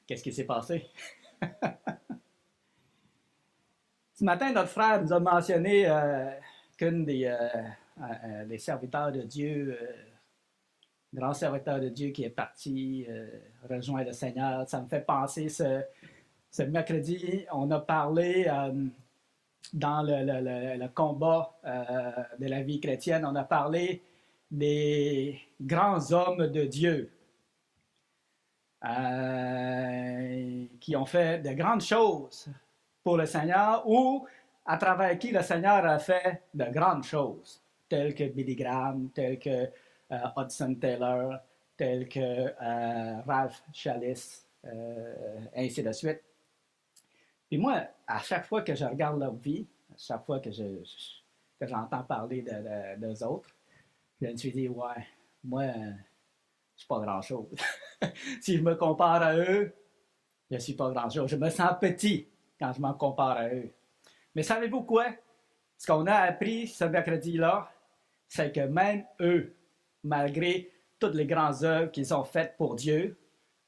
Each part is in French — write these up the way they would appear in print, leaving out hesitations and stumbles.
Qu'est-ce qui s'est passé? Ce matin, notre frère nous a mentionné qu'une des serviteurs de Dieu, grand serviteur de Dieu qui est parti rejoindre le Seigneur. Ça me fait penser, ce mercredi, on a parlé dans le combat de la vie chrétienne, on a parlé des grands hommes de Dieu qui ont fait de grandes choses pour le Seigneur ou à travers qui le Seigneur a fait de grandes choses, telles que Billy Graham, telles que Hudson Taylor, telles que Ralph Chalice, ainsi de suite. Puis moi, à chaque fois que je regarde leur vie, à chaque fois que j'entends parler d'eux autres, je me suis dit, ouais, moi, je suis pas grand-chose. Si je me compare à eux, je ne suis pas grand-chose. Je me sens petit quand je m'en compare à eux. Mais savez-vous quoi? Ce qu'on a appris ce mercredi-là, c'est que même eux, malgré toutes les grandes œuvres qu'ils ont faites pour Dieu,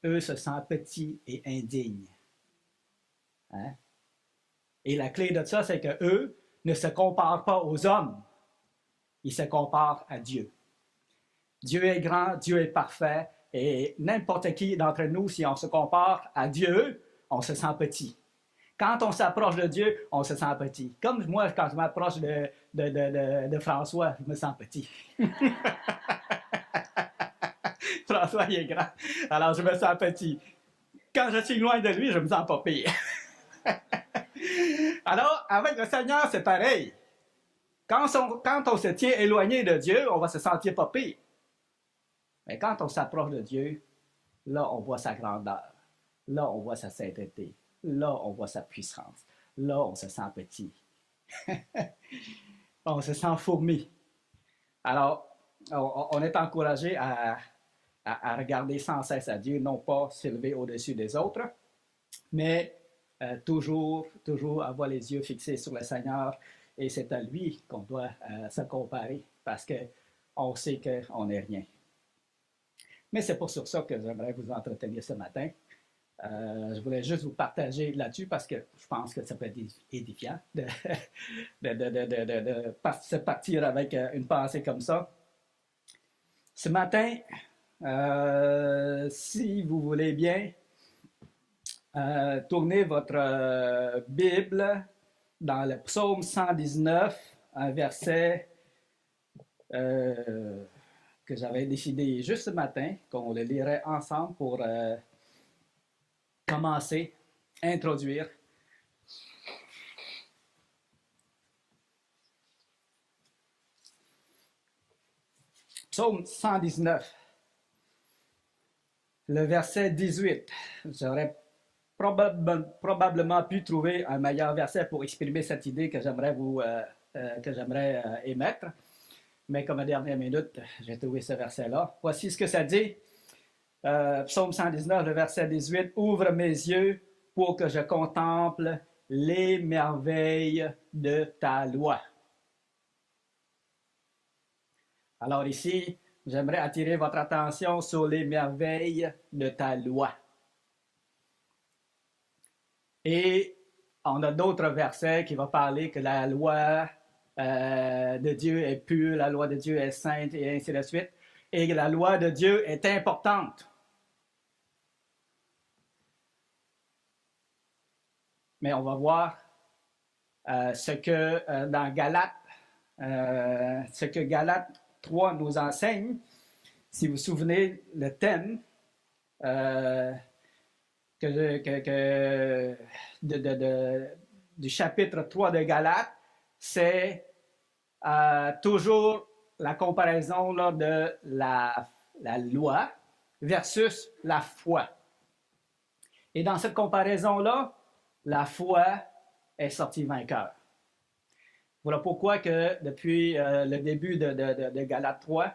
eux se sentent petits et indignes. Hein? Et la clé de ça, c'est qu'eux ne se comparent pas aux hommes. Ils se comparent à Dieu. Dieu est grand, Dieu est parfait, et n'importe qui d'entre nous, si on se compare à Dieu, on se sent petit. Quand on s'approche de Dieu, on se sent petit. Comme moi, quand je m'approche de François, je me sens petit. François, il est grand, alors je me sens petit. Quand je suis loin de lui, je me sens pas pire. Alors, avec le Seigneur, c'est pareil. Quand on se tient éloigné de Dieu, on va se sentir pas pire. Mais quand on s'approche de Dieu, là, on voit sa grandeur. Là, on voit sa sainteté. Là, on voit sa puissance. Là, on se sent petit. On se sent fourmi. Alors, on est encouragé à regarder sans cesse à Dieu, non pas s'élever au-dessus des autres, mais toujours avoir les yeux fixés sur le Seigneur. Et c'est à lui qu'on doit se comparer parce qu'on sait qu'on n'est rien. Mais c'est pour sur ça que j'aimerais vous entretenir ce matin. Je voulais juste vous partager là-dessus parce que je pense que ça peut être édifiant de se partir avec une pensée comme ça. Ce matin, si vous voulez bien, tournez votre Bible dans le psaume 119, un verset que j'avais décidé juste ce matin, qu'on le lirait ensemble pour commencer, introduire. Psaume 119, le verset 18. J'aurais probablement pu trouver un meilleur verset pour exprimer cette idée que j'aimerais émettre. Mais comme à dernière minute, j'ai trouvé ce verset-là. Voici ce que ça dit. Psaume 119, le verset 18. « Ouvre mes yeux pour que je contemple les merveilles de ta loi. » Alors ici, j'aimerais attirer votre attention sur les merveilles de ta loi. Et on a d'autres versets qui vont parler que la loi de Dieu est pure, la loi de Dieu est sainte, et ainsi de suite. Et la loi de Dieu est importante. Mais on va voir ce que dans Galates, ce que Galates 3 nous enseigne. Si vous vous souvenez, le thème du chapitre 3 de Galates, c'est toujours la comparaison là, de la loi versus la foi. Et dans cette comparaison-là, la foi est sortie vainqueur. Voilà pourquoi que depuis le début de Galates 3,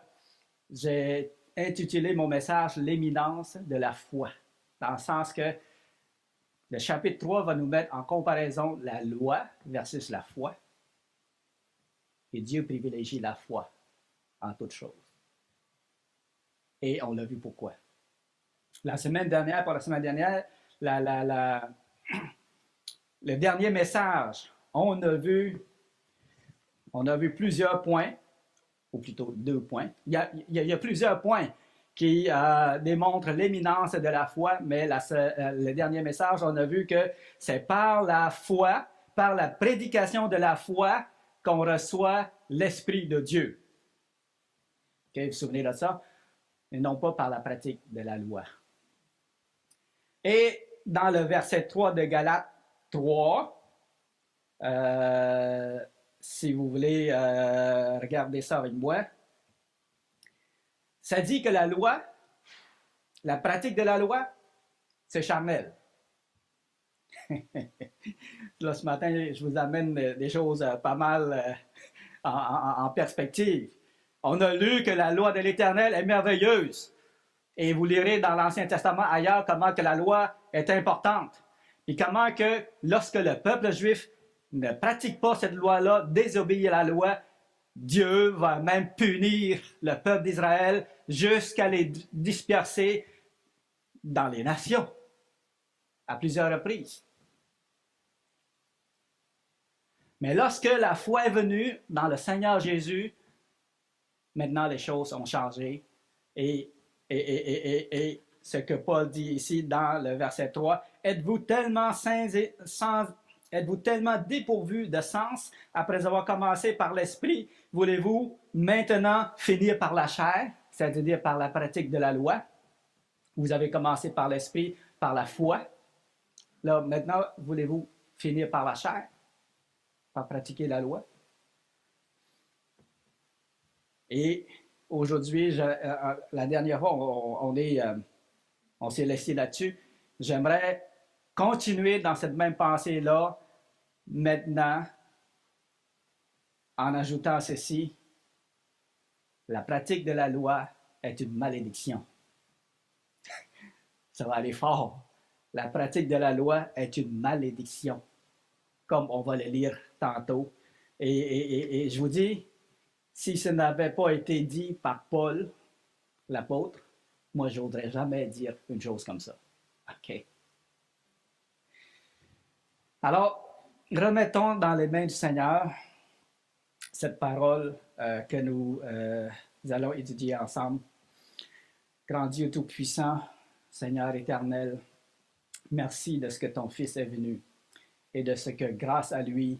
j'ai intitulé mon message « L'éminence de la foi », dans le sens que le chapitre 3 va nous mettre en comparaison la loi versus la foi, et Dieu privilégie la foi en toutes choses. Et on l'a vu pourquoi. La semaine dernière, pour la semaine dernière, le dernier message, on a vu plusieurs points, ou plutôt 2 points. Il y a plusieurs points qui démontrent l'éminence de la foi, mais le dernier message, on a vu que c'est par la foi, par la prédication de la foi, qu'on reçoit l'Esprit de Dieu. Okay, vous vous souvenez de ça? Et non pas par la pratique de la loi. Et dans le verset 3 de Galates 3, si vous voulez regarder ça avec moi, ça dit que la loi, la pratique de la loi, c'est charnel. Là, ce matin, je vous amène des choses pas mal en perspective. On a lu que la loi de l'Éternel est merveilleuse. Et vous lirez dans l'Ancien Testament ailleurs comment que la loi est importante. Et comment que lorsque le peuple juif ne pratique pas cette loi-là, désobéit à la loi, Dieu va même punir le peuple d'Israël jusqu'à les disperser dans les nations à plusieurs reprises. Mais lorsque la foi est venue dans le Seigneur Jésus, maintenant les choses ont changé. Et ce que Paul dit ici dans le verset 3, êtes-vous tellement êtes-vous tellement dépourvus de sens après avoir commencé par l'esprit, voulez-vous maintenant finir par la chair, c'est-à-dire par la pratique de la loi? Vous avez commencé par l'esprit, par la foi. Là, maintenant, voulez-vous finir par la chair, par pratiquer la loi? Et aujourd'hui, la dernière fois, on s'est laissé là-dessus. J'aimerais continuer dans cette même pensée-là maintenant en ajoutant ceci. La pratique de la loi est une malédiction. Ça va aller fort. La pratique de la loi est une malédiction, comme on va le lire tantôt. Et je vous dis, si ce n'avait pas été dit par Paul, l'apôtre, moi, je n'oserais jamais dire une chose comme ça. OK. Alors, remettons dans les mains du Seigneur cette parole que nous allons étudier ensemble. Grand Dieu Tout-Puissant, Seigneur éternel, merci de ce que ton Fils est venu et de ce que grâce à lui,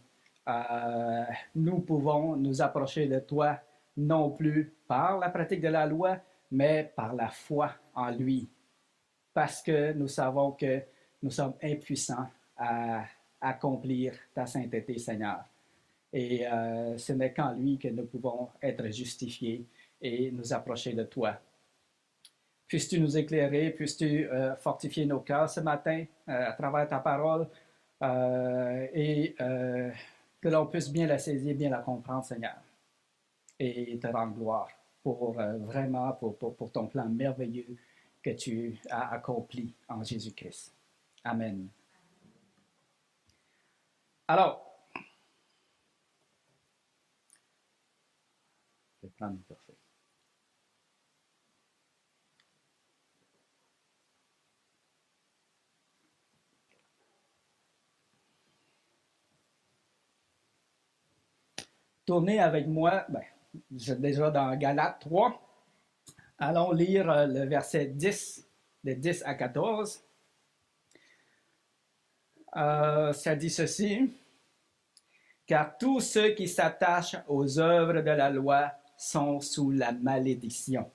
nous pouvons nous approcher de toi, non plus par la pratique de la loi, mais par la foi en lui, parce que nous savons que nous sommes impuissants à accomplir ta sainteté, Seigneur. Et ce n'est qu'en lui que nous pouvons être justifiés et nous approcher de toi. Puisses-tu nous éclairer, puisses-tu fortifier nos cœurs ce matin à travers ta parole et que l'on puisse bien la saisir, bien la comprendre, Seigneur, et te rendre gloire pour vraiment pour ton plan merveilleux que tu as accompli en Jésus-Christ. Amen. Alors, je vais prendre le café. Tournez avec moi, déjà dans Galates 3. Allons lire le verset 10, de 10 à 14. Ça dit ceci. Car tous ceux qui s'attachent aux œuvres de la loi sont sous la malédiction.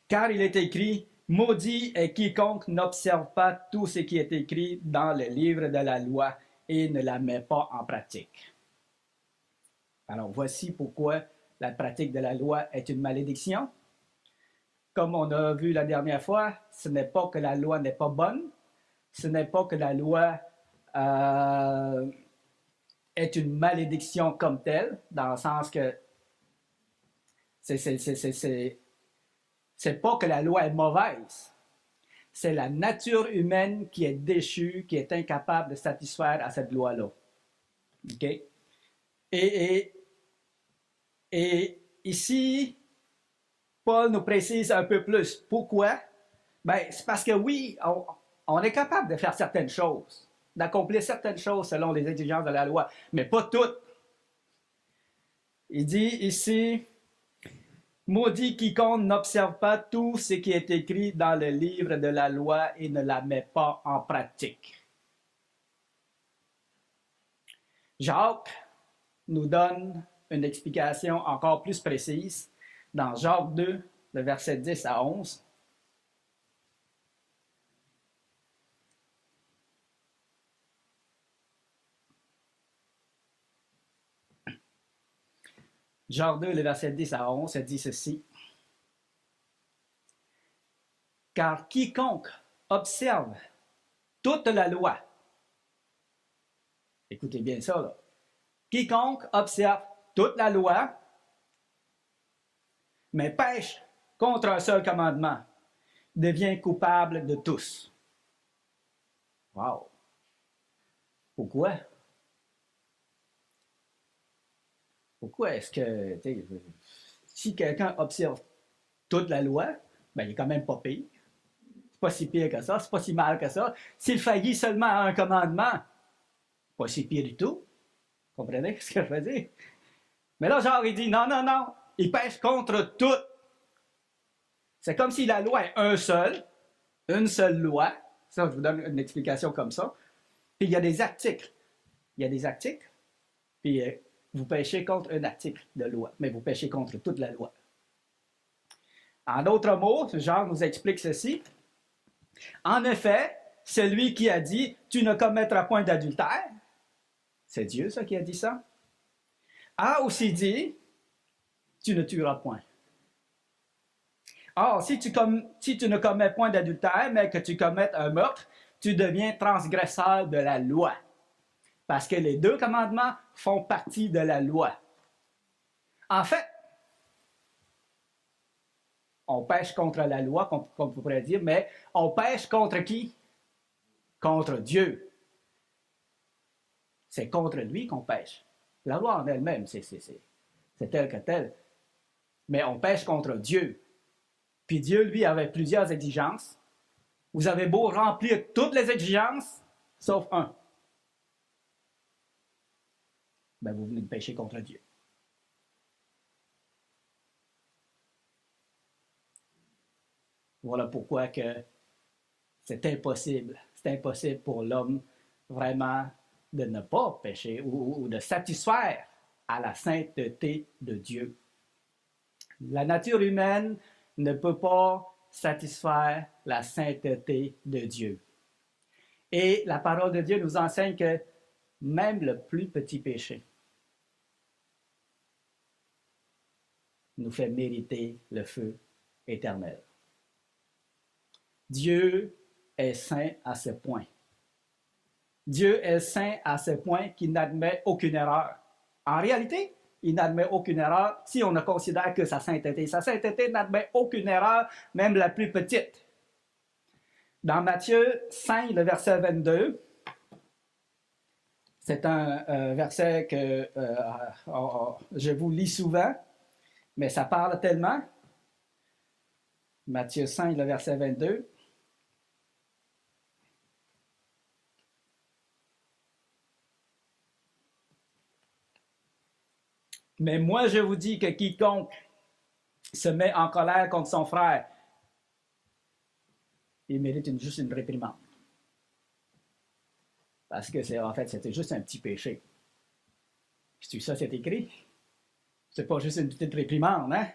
Car il est écrit, maudit est quiconque n'observe pas tout ce qui est écrit dans le livre de la loi et ne la met pas en pratique. Alors voici pourquoi la pratique de la loi est une malédiction. Comme on a vu la dernière fois, ce n'est pas que la loi n'est pas bonne, ce n'est pas que la loi est une malédiction comme telle, dans le sens que c'est pas que la loi est mauvaise. C'est la nature humaine qui est déchue, qui est incapable de satisfaire à cette loi-là. OK? Et ici, Paul nous précise un peu plus. Pourquoi? Ben, c'est parce que oui, on est capable de faire certaines choses, d'accomplir certaines choses selon les exigences de la loi, mais pas toutes. Il dit ici, maudit quiconque n'observe pas tout ce qui est écrit dans le livre de la loi et ne la met pas en pratique. Jacques nous donne une explication encore plus précise dans Jacques 2, le verset 10 à 11. Jacques 2, le verset 10 à 11, ça dit ceci. Car quiconque observe toute la loi, écoutez bien ça, là. Quiconque observe toute la loi, mais pêche contre un seul commandement, devient coupable de tous. Wow! Pourquoi? Pourquoi est-ce que, si quelqu'un observe toute la loi, ben, il est quand même pas pire. C'est pas si pire que ça, c'est pas si mal que ça. S'il faillit seulement à un commandement, pas si pire du tout. Comprenez ce que je veux dire? Mais là, genre, il dit non, non, non, il pêche contre tout. C'est comme si la loi est une seule loi. Ça, je vous donne une explication comme ça. Puis il y a des articles. Il y a des articles, puis vous pêchez contre un article de loi, mais vous pêchez contre toute la loi. En d'autres mots, Jean nous explique ceci. En effet, celui qui a dit « Tu ne commettras point d'adultère », c'est Dieu, ça, qui a dit ça, a aussi dit « Tu ne tueras point ». Or, si tu ne commets point d'adultère, mais que tu commettes un meurtre, tu deviens transgresseur de la loi. Parce que les deux commandements font partie de la loi. En fait, on pêche contre la loi, comme on pourrait dire, mais on pêche contre qui? Contre Dieu. C'est contre lui qu'on pêche. La loi en elle-même, c'est tel que tel. Mais on pêche contre Dieu. Puis Dieu, lui, avait plusieurs exigences. Vous avez beau remplir toutes les exigences, sauf un. Ben, vous venez de pécher contre Dieu. Voilà pourquoi que c'est impossible. C'est impossible pour l'homme vraiment de ne pas pécher ou de satisfaire à la sainteté de Dieu. La nature humaine ne peut pas satisfaire la sainteté de Dieu. Et la parole de Dieu nous enseigne que même le plus petit péché nous fait mériter le feu éternel. Dieu est saint à ce point. Dieu est saint à ce point qu'il n'admet aucune erreur. En réalité, il n'admet aucune erreur si on ne considère que sa sainteté. Sa sainteté n'admet aucune erreur, même la plus petite. Dans Matthieu 5, le verset 22, c'est un verset que je vous lis souvent, mais ça parle tellement. Matthieu 5, le verset 22. Mais moi, je vous dis que quiconque se met en colère contre son frère, il mérite juste une réprimande. Parce que en fait, c'était juste un petit péché. C'est ça, c'est écrit. C'est pas juste une petite réprimande, hein?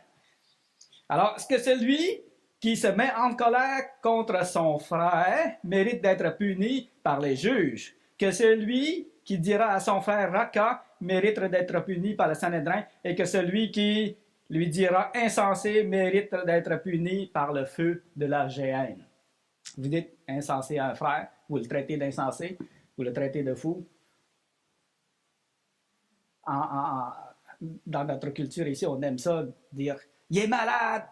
Alors, est-ce que celui qui se met en colère contre son frère mérite d'être puni par les juges? Que celui qui dira à son frère Raka mérite d'être puni par le Sanhédrin et que celui qui lui dira insensé mérite d'être puni par le feu de la géhenne. Vous dites insensé à un frère, vous le traitez d'insensé, vous le traitez de fou. Dans notre culture ici, on aime ça, dire « il est malade ».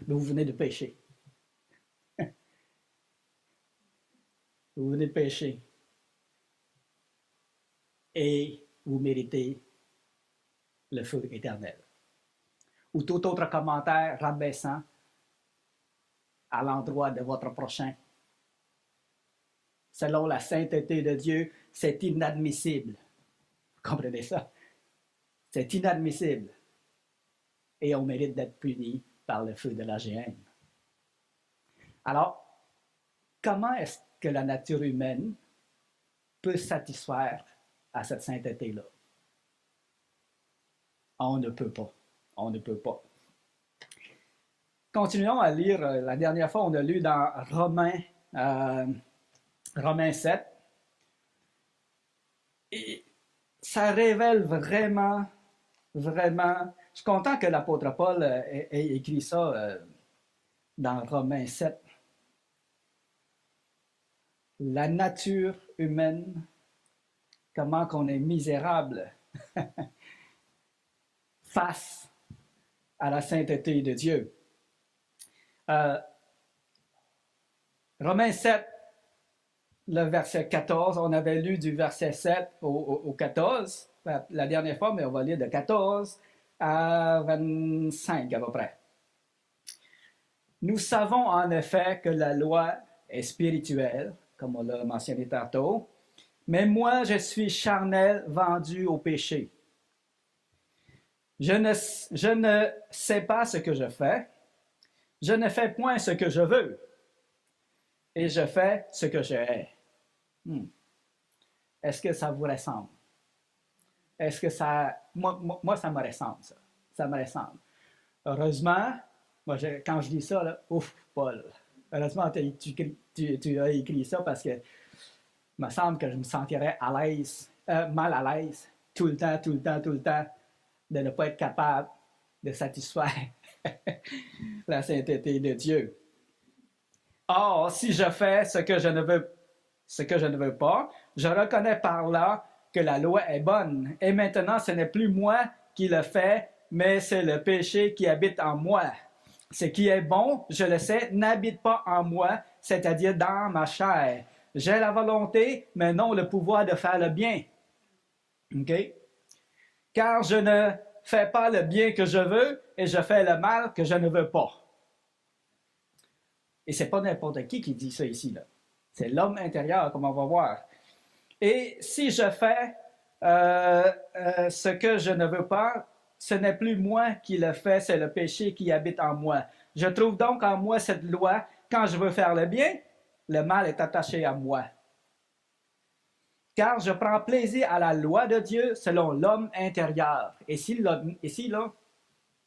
Vous venez de pécher. Vous venez de pécher. Et vous méritez le feu éternel. ou tout autre commentaire rabaissant à l'endroit de votre prochain. Selon la sainteté de Dieu, c'est inadmissible. Vous comprenez ça? C'est inadmissible. Et on mérite d'être puni par le feu de la géhenne. Alors, comment est-ce que la nature humaine peut satisfaire à cette sainteté-là? On ne peut pas. On ne peut pas. Continuons à lire. La dernière fois, on a lu dans Romains 7. Et ça révèle vraiment, vraiment. Je suis content que l'apôtre Paul ait écrit ça dans Romains 7. La nature humaine, comment qu'on est misérable face à la sainteté de Dieu. Romains 7, le verset 14, on avait lu du verset 7 au 14 la dernière fois, mais on va lire de 14 à 25 à peu près. Nous savons en effet que la loi est spirituelle, comme on l'a mentionné tantôt, mais moi je suis charnel, vendu au péché. Je ne sais pas ce que je fais, je ne fais point ce que je veux, et je fais ce que je hais. Est-ce que ça vous ressemble? Est-ce que ça... Moi, ça me ressemble, ça. Ça me ressemble. Heureusement, moi, quand je dis ça, là, ouf, Paul, heureusement, tu as écrit ça parce que il me semble que je me sentirais à l'aise, mal à l'aise, tout le temps, de ne pas être capable de satisfaire la sainteté de Dieu. Or, si je fais ce que je ne veux pas, je reconnais par là que la loi est bonne. Et maintenant, ce n'est plus moi qui le fais, mais c'est le péché qui habite en moi. Ce qui est bon, je le sais, n'habite pas en moi, c'est-à-dire dans ma chair. J'ai la volonté, mais non le pouvoir de faire le bien. OK? Car je ne fais pas le bien que je veux et je fais le mal que je ne veux pas. Et ce n'est pas n'importe qui dit ça ici, là. C'est l'homme intérieur, comme on va voir. Et si je fais ce que je ne veux pas, ce n'est plus moi qui le fais, c'est le péché qui habite en moi. Je trouve donc en moi cette loi. Quand je veux faire le bien, le mal est attaché à moi. Car je prends plaisir à la loi de Dieu selon l'homme intérieur. Et ici, là,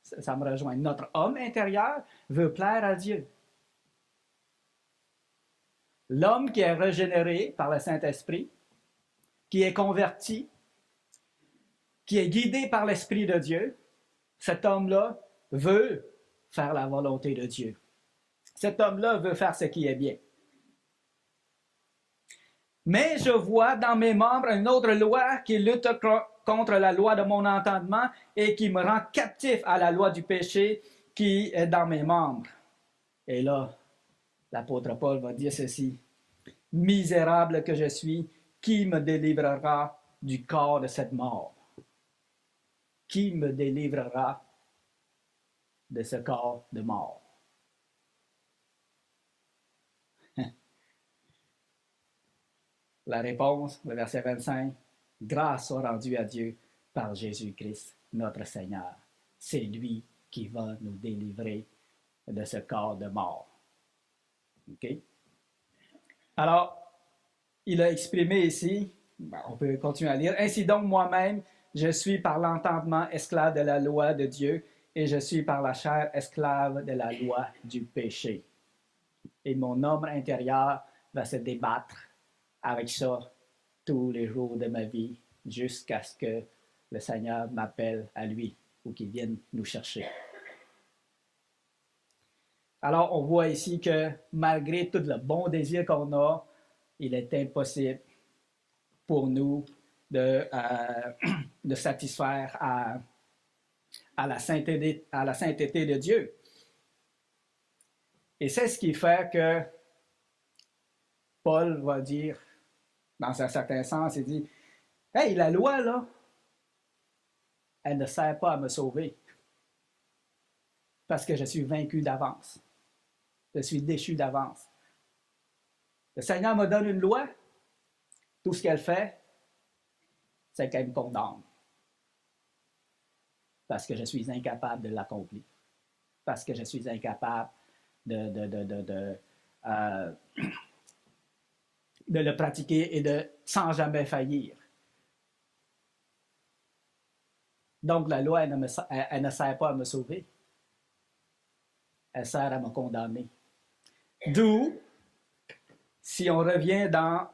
ça me rejoint. Notre homme intérieur veut plaire à Dieu. L'homme qui est régénéré par le Saint-Esprit, qui est converti, qui est guidé par l'Esprit de Dieu, cet homme-là veut faire la volonté de Dieu. Cet homme-là veut faire ce qui est bien. Mais je vois dans mes membres une autre loi qui lutte contre la loi de mon entendement et qui me rend captif à la loi du péché qui est dans mes membres. Et là, l'apôtre Paul va dire ceci. Misérable que je suis, qui me délivrera du corps de cette mort? Qui me délivrera de ce corps de mort? La réponse, le verset 25, grâce soit rendue à Dieu par Jésus-Christ, notre Seigneur. C'est lui qui va nous délivrer de ce corps de mort. OK? Alors, il a exprimé ici, on peut continuer à lire, ainsi donc moi-même, je suis par l'entendement esclave de la loi de Dieu et je suis par la chair esclave de la loi du péché. Et mon homme intérieur va se débattre avec ça tous les jours de ma vie jusqu'à ce que le Seigneur m'appelle à lui ou qu'il vienne nous chercher. Alors, on voit ici que malgré tout le bon désir qu'on a, il est impossible pour nous de satisfaire à la sainteté de Dieu. Et c'est ce qui fait que Paul va dire, dans un certain sens, il dit, « Hey, la loi, là, elle ne sert pas à me sauver. parce que je suis vaincu d'avance. Je suis déchu d'avance. Le Seigneur me donne une loi. Tout ce qu'elle fait, c'est qu'elle me condamne. Parce que je suis incapable de l'accomplir. Parce que je suis incapable euh, de le pratiquer et sans jamais faillir. Donc, la loi, elle ne sert pas à me sauver. Elle sert à me condamner. D'où, si on revient dans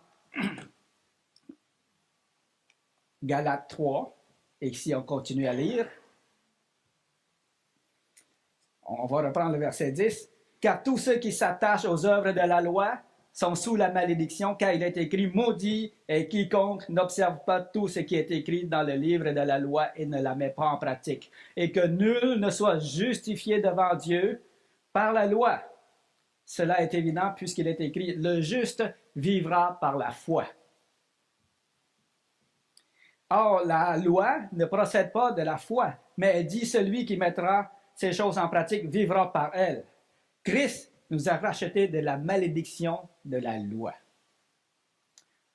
Galates 3, et si on continue à lire, on va reprendre le verset 10. Car tous ceux qui s'attachent aux œuvres de la loi sont sous la malédiction, car il est écrit, maudit est quiconque n'observe pas tout ce qui est écrit dans le livre de la loi et ne la met pas en pratique. Et que nul ne soit justifié devant Dieu par la loi. Cela est évident puisqu'il est écrit, le juste vivra par la foi. Or, la loi ne procède pas de la foi, mais elle dit celui qui mettra ces choses en pratique vivra par elles. Christ nous a rachetés de la malédiction de la loi.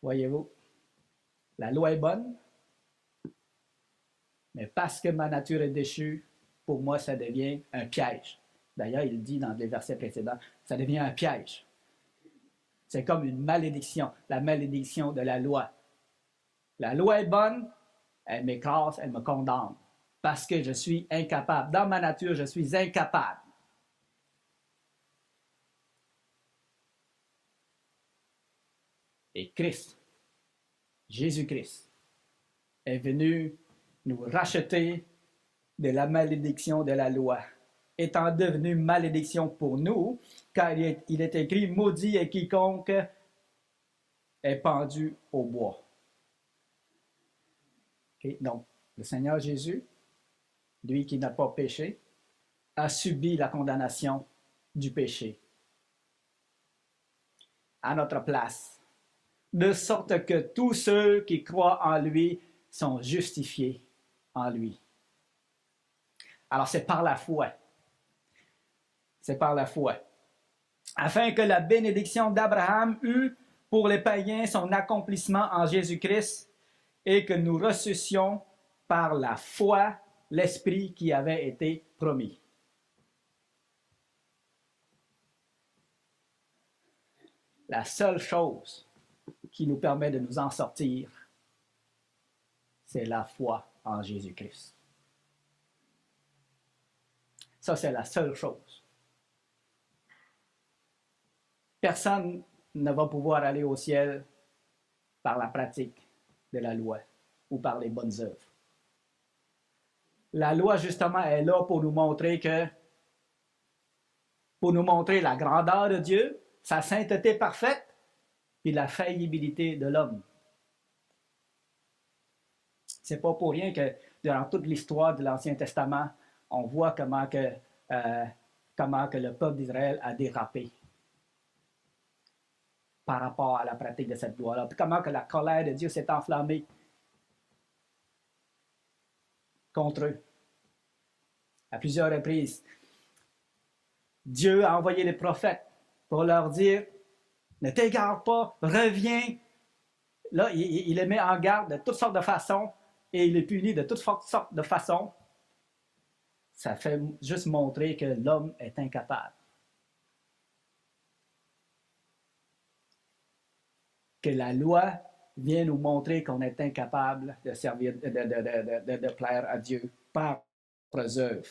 Voyez-vous, la loi est bonne, mais parce que ma nature est déchue, pour moi, ça devient un piège. D'ailleurs, il dit dans les versets précédents, ça devient un piège. C'est comme une malédiction, la malédiction de la loi. La loi est bonne, elle m'écrase, elle me condamne, parce que je suis incapable. Dans ma nature, je suis incapable. Et Christ, Jésus-Christ, est venu nous racheter de la malédiction de la loi, étant devenu malédiction pour nous, car il est écrit, maudit est quiconque est pendu au bois. Okay? Donc, le Seigneur Jésus, lui qui n'a pas péché, a subi la condamnation du péché à notre place, de sorte que tous ceux qui croient en lui sont justifiés en lui. Alors, c'est par la foi. C'est par la foi. Afin que la bénédiction d'Abraham eût pour les païens son accomplissement en Jésus-Christ et que nous reçussions par la foi l'Esprit qui avait été promis. La seule chose qui nous permet de nous en sortir, c'est la foi en Jésus-Christ. Ça, c'est la seule chose. Personne ne va pouvoir aller au ciel par la pratique de la loi ou par les bonnes œuvres. La loi, justement, est là pour nous montrer la grandeur de Dieu, sa sainteté parfaite, puis la faillibilité de l'homme. C'est pas pour rien que durant toute l'histoire de l'Ancien Testament, on voit comment que le peuple d'Israël a dérapé par rapport à la pratique de cette loi-là. Puis comment que la colère de Dieu s'est enflammée contre eux à plusieurs reprises. Dieu a envoyé les prophètes pour leur dire « Ne t'égare pas, reviens ». Là, il les met en garde de toutes sortes de façons et il les punit de toutes sortes de façons. Ça fait juste montrer que l'homme est incapable. Que la loi vient nous montrer qu'on est incapable de servir, de plaire à Dieu par nos œuvres.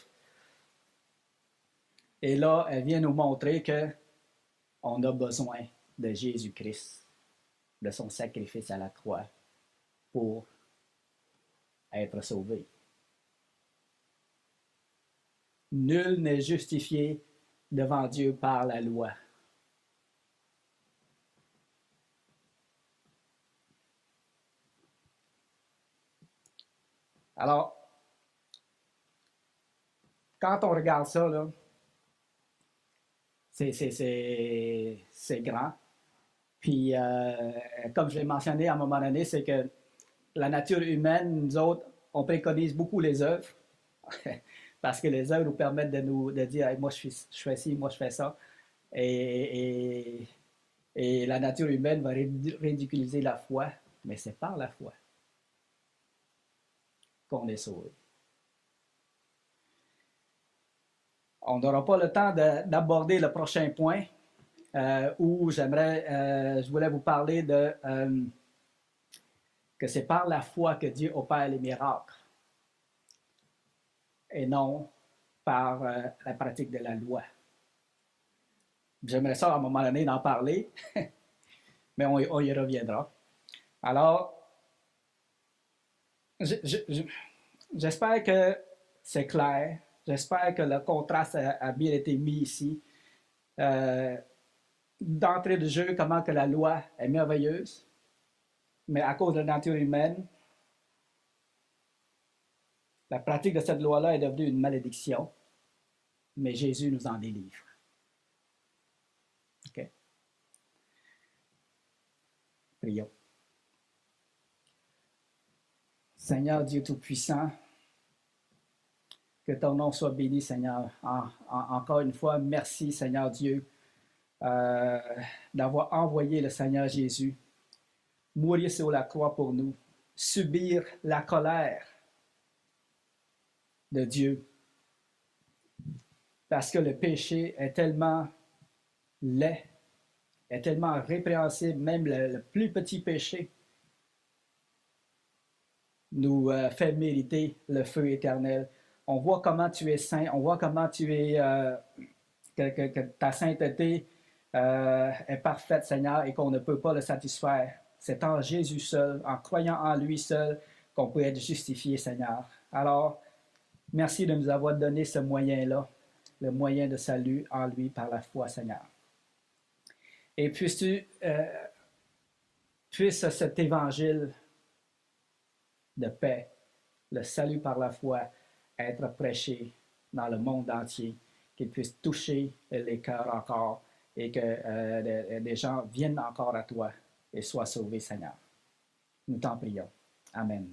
Et là, elle vient nous montrer qu'on a besoin de Jésus-Christ, de son sacrifice à la croix pour être sauvé. Nul n'est justifié devant Dieu par la loi. Alors, quand on regarde ça, là, c'est grand. Puis, comme je l'ai mentionné à un moment donné, c'est que la nature humaine, nous autres, on préconise beaucoup les œuvres. parce que les œuvres nous permettent de dire hey, moi je fais ci, moi je fais ça. Et, et, et la nature humaine va ridiculiser la foi, mais c'est par la foi qu'on est sauvé. On n'aura pas le temps d'aborder le prochain point où je voulais vous parler de que c'est par la foi que Dieu opère les miracles et non par la pratique de la loi. J'aimerais ça à un moment donné d'en parler, mais on y reviendra. Alors, j'espère que c'est clair. J'espère que le contraste a bien été mis ici. D'entrée de jeu, comment que la loi est merveilleuse, mais à cause de la nature humaine, la pratique de cette loi-là est devenue une malédiction, mais Jésus nous en délivre. OK? Prions. Seigneur Dieu Tout-Puissant, que ton nom soit béni, Seigneur. Encore une fois, merci, Seigneur Dieu, d'avoir envoyé le Seigneur Jésus mourir sur la croix pour nous, subir la colère de Dieu, parce que le péché est tellement laid, est tellement répréhensible, même le plus petit péché nous fait mériter le feu éternel. On voit comment tu es saint, on voit comment tu es, que ta sainteté est parfaite, Seigneur, et qu'on ne peut pas le satisfaire. C'est en Jésus seul, en croyant en lui seul, qu'on peut être justifié, Seigneur. Alors, merci de nous avoir donné ce moyen-là, le moyen de salut en lui par la foi, Seigneur. Et puisses cet évangile de paix, le salut par la foi, être prêché dans le monde entier, qu'il puisse toucher les cœurs encore et que des gens viennent encore à toi et soient sauvés, Seigneur. Nous t'en prions. Amen.